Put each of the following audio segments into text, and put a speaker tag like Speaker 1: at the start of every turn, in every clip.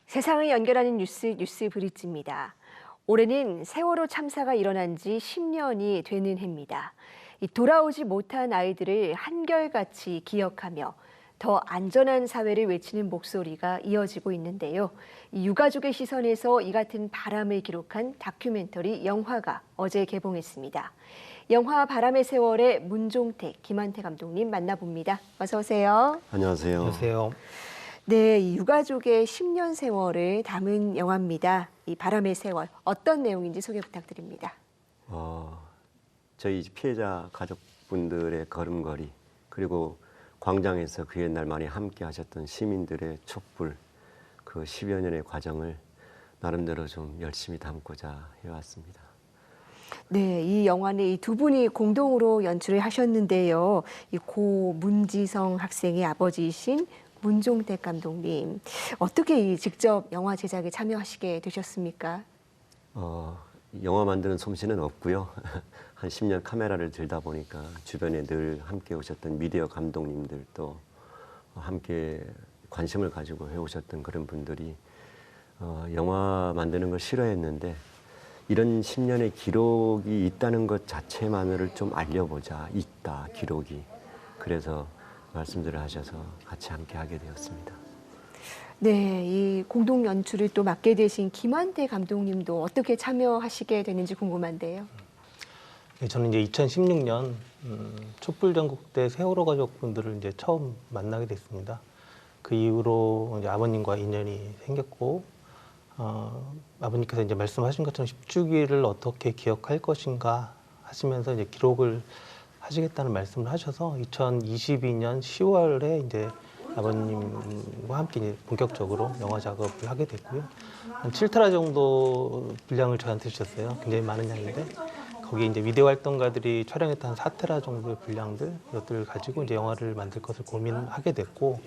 Speaker 1: 세상을 연결하는 뉴스 브릿지입니다. 올해는 세월호 참사가 일어난 지 10년이 되는 해입니다. 돌아오지 못한 아이들을 한결같이 기억하며 더 안전한 사회를 외치는 목소리가 이어지고 있는데요. 유가족의 시선에서 이 같은 바람을 기록한 다큐멘터리 영화가 어제 개봉했습니다. 영화 바람의 세월의 문종택, 김한태 감독님 만나봅니다. 어서 오세요.
Speaker 2: 안녕하세요.
Speaker 3: 안녕하세요.
Speaker 1: 네, 이 유가족의 10년 세월을 담은 영화입니다. 이 바람의 세월, 어떤 내용인지 소개 부탁드립니다.
Speaker 2: 저희 피해자 가족분들의 걸음걸이, 그리고 광장에서 그 옛날 많이 함께 하셨던 시민들의 촛불, 그 10여 년의 과정을 나름대로 좀 열심히 담고자 해왔습니다.
Speaker 1: 네, 이 영화는 이 두 분이 공동으로 연출을 하셨는데요. 이 고 문지성 학생의 아버지이신 문종택 감독님, 어떻게 직접 영화 제작에 참여하시게 되셨습니까?
Speaker 2: 영화 만드는 솜씨는 없고요. 한 10년 카메라를 들다 보니까 주변에 늘 함께 오셨던 미디어 감독님들도 함께 관심을 가지고 해오셨던 그런 분들이 영화 만드는 걸 싫어했는데, 이런 10년의 기록이 있다는 것 자체만을 좀 알려보자, 있다, 기록이. 그래서 말씀들을 하셔서 같이 함께 하게 되었습니다.
Speaker 1: 네, 이 공동 연출을 또 맡게 되신 김한태 감독님도 어떻게 참여하시게 되는지 궁금한데요.
Speaker 3: 저는 이제 2016년 촛불 전국 때 세월호 가족분들을 이제 처음 만나게 됐습니다. 그 이후로 이제 아버님과 인연이 생겼고, 아버님께서 이제 말씀하신 것처럼 10주기를 어떻게 기억할 것인가 하시면서 이제 기록을 하시겠다는 말씀을 하셔서 2022년 10월에 이제 아버님과 함께 이제 본격적으로 영화 작업을 하게 됐고요. 한 7테라 정도 분량을 저한테 주셨어요. 굉장히 많은 양인데, 거기에 이제 미디어 활동가들이 촬영했던 한 4테라 정도의 분량들, 이것들을 가지고 이제 영화를 만들 것을 고민하게 됐고,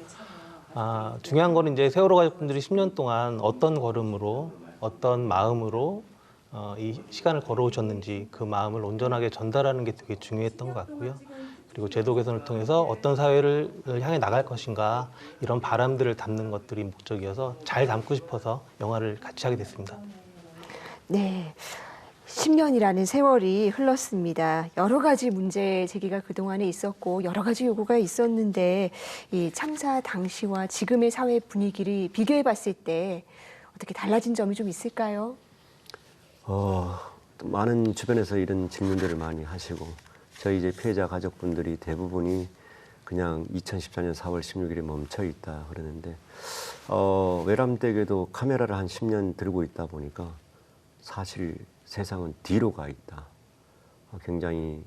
Speaker 3: 중요한 거는 이제 세월호 가족분들이 10년 동안 어떤 걸음으로, 어떤 마음으로 이 시간을 걸어오셨는지 그 마음을 온전하게 전달하는 게 되게 중요했던 것 같고요. 그리고 제도 개선을 통해서 어떤 사회를 향해 나갈 것인가, 이런 바람들을 담는 것들이 목적이어서 잘 담고 싶어서 영화를 같이 하게 됐습니다.
Speaker 1: 네, 10년이라는 세월이 흘렀습니다. 여러 가지 문제 제기가 그동안에 있었고 여러 가지 요구가 있었는데, 이 참사 당시와 지금의 사회 분위기를 비교해 봤을 때 어떻게 달라진 점이 좀 있을까요?
Speaker 2: 많은 주변에서 이런 질문들을 많이 하시고, 저희 이제 피해자 가족분들이 대부분이 그냥 2014년 4월 16일에 멈춰 있다 그러는데, 외람되게도 카메라를 한 10년 들고 있다 보니까 사실 세상은 뒤로 가 있다. 굉장히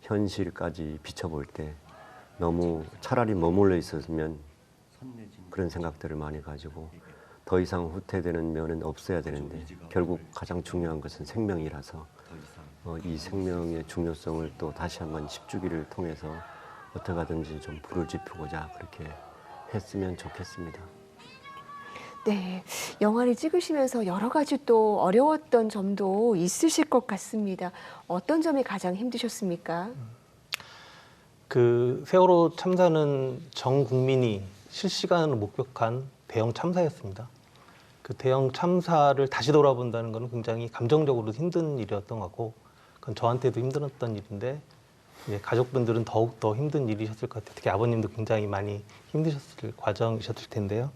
Speaker 2: 현실까지 비춰볼 때 너무 차라리 머물러 있었으면, 그런 생각들을 많이 가지고 더 이상 후퇴되는 면은 없어야 되는데, 결국 가장 중요한 것은 생명이라서 이 생명의 중요성을 또 다시 한번 10주기를 통해서 어떻게 하든지 좀 불을 지피고자 그렇게 했으면 좋겠습니다.
Speaker 1: 네, 영화를 찍으시면서 여러 가지 또 어려웠던 점도 있으실 것 같습니다. 어떤 점이 가장 힘드셨습니까?
Speaker 3: 그 세월호 참사는 전 국민이 실시간으로 목격한 대형 참사였습니다. 그 대형 참사를 다시 돌아본다는 것은 굉장히 감정적으로 힘든 일이었던 것 같고, 그건 저한테도 힘들었던 일인데, 이제 가족분들은 더욱 더 힘든 일이셨을 것 같아요. 특히 아버님도 굉장히 많이 힘드셨을 과정이셨을 텐데요.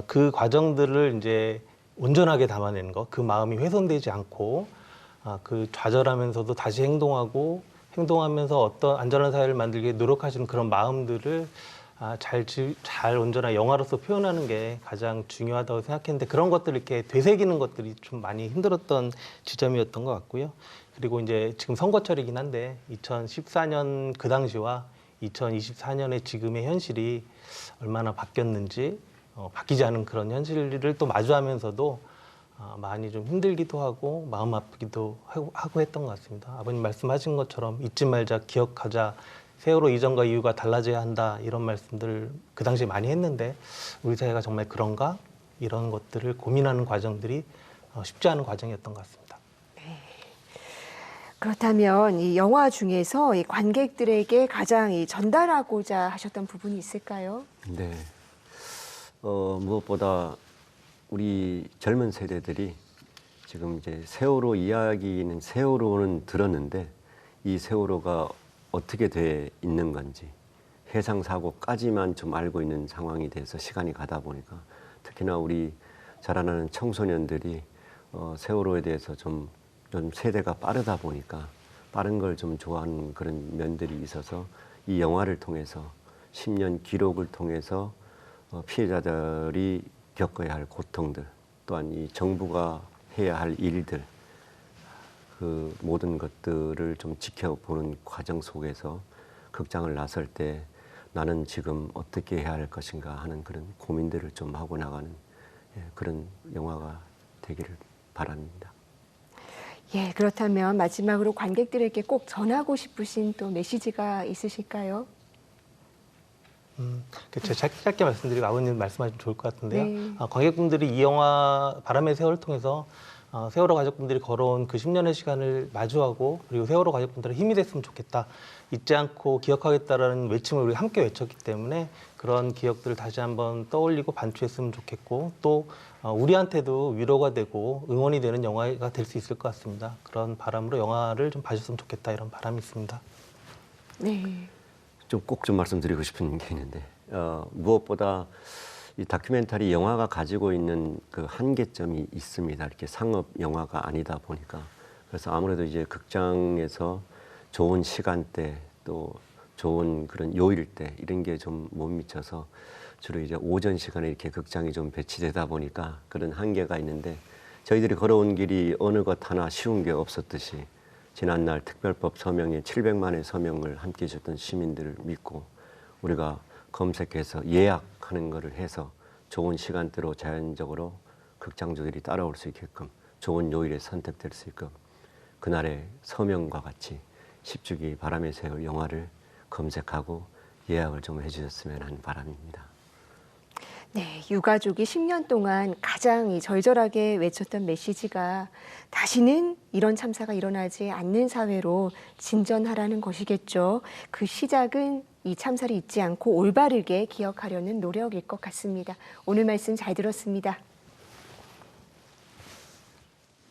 Speaker 3: 그 과정들을 이제 온전하게 담아내는 것, 그 마음이 훼손되지 않고, 그 좌절하면서도 다시 행동하면서 어떤 안전한 사회를 만들기 위해 노력하시는 그런 마음들을 잘 온전한 영화로서 표현하는 게 가장 중요하다고 생각했는데, 그런 것들을 이렇게 되새기는 것들이 좀 많이 힘들었던 지점이었던 것 같고요. 그리고 이제 지금 선거철이긴 한데, 2014년 그 당시와 2024년의 지금의 현실이 얼마나 바뀌었는지, 바뀌지 않은 그런 현실을 또 마주하면서도 많이 좀 힘들기도 하고 마음 아프기도 하고 했던 것 같습니다. 아버님 말씀하신 것처럼 잊지 말자, 기억하자, 세월호 이전과 이후가 달라져야 한다, 이런 말씀들을 그 당시에 많이 했는데, 우리 사회가 정말 그런가? 이런 것들을 고민하는 과정들이 쉽지 않은 과정이었던 것 같습니다.
Speaker 1: 그렇다면 이 영화 중에서 이 관객들에게 가장 전달하고자 하셨던 부분이 있을까요?
Speaker 2: 네. 무엇보다 우리 젊은 세대들이 지금 이제 세월호 이야기는 세월호는 들었는데 이 세월호가 어떻게 돼 있는 건지 해상 사고까지만 좀 알고 있는 상황이 돼서 시간이 가다 보니까 특히나 우리 자라나는 청소년들이 세월호에 대해서 좀 세대가 빠르다 보니까 빠른 걸 좀 좋아하는 그런 면들이 있어서 이 영화를 통해서 10년 기록을 통해서 피해자들이 겪어야 할 고통들 또한 이 정부가 해야 할 일들 그 모든 것들을 좀 지켜보는 과정 속에서 극장을 나설 때 나는 지금 어떻게 해야 할 것인가 하는 그런 고민들을 좀 하고 나가는 그런 영화가 되기를 바랍니다.
Speaker 1: 예, 그렇다면 마지막으로 관객들에게 꼭 전하고 싶으신 또 메시지가 있으실까요?
Speaker 3: 제가 짧게 말씀드리고 아버님 말씀하시면 좋을 것 같은데요.
Speaker 1: 네.
Speaker 3: 관객분들이 이 영화 바람의 세월을 통해서 세월호 가족분들이 걸어온 그 10년의 시간을 마주하고 그리고 세월호 가족분들의 힘이 됐으면 좋겠다. 잊지 않고 기억하겠다라는 외침을 우리 함께 외쳤기 때문에 그런 기억들을 다시 한번 떠올리고 반추했으면 좋겠고 또 우리한테도 위로가 되고 응원이 되는 영화가 될 수 있을 것 같습니다. 그런 바람으로 영화를 좀 봐주셨으면 좋겠다 이런 바람이 있습니다.
Speaker 1: 네.
Speaker 2: 좀 꼭 좀 말씀드리고 싶은 게 있는데 무엇보다 이 다큐멘터리 영화가 가지고 있는 그 한계점이 있습니다. 이렇게 상업 영화가 아니다 보니까 그래서 아무래도 이제 극장에서 좋은 시간대 또 좋은 그런 요일대 이런 게 좀 못 미쳐서 주로 이제 오전 시간에 이렇게 극장이 좀 배치되다 보니까 그런 한계가 있는데 저희들이 걸어온 길이 어느 것 하나 쉬운 게 없었듯이 지난날 특별법 서명에 700만의 서명을 함께 해줬던 시민들을 믿고 우리가 검색해서 예약하는 것을 해서 좋은 시간대로 자연적으로 극장주들이 따라올 수 있게끔 좋은 요일에 선택될 수 있게끔 그날의 서명과 같이 10주기 바람의 세월 영화를 검색하고 예약을 좀 해주셨으면 하는 바람입니다.
Speaker 1: 네, 유가족이 10년 동안 가장 이 절절하게 외쳤던 메시지가 다시는 이런 참사가 일어나지 않는 사회로 진전하라는 것이겠죠. 그 시작은 이 참사를 잊지 않고 올바르게 기억하려는 노력일 것 같습니다. 오늘 말씀 잘 들었습니다.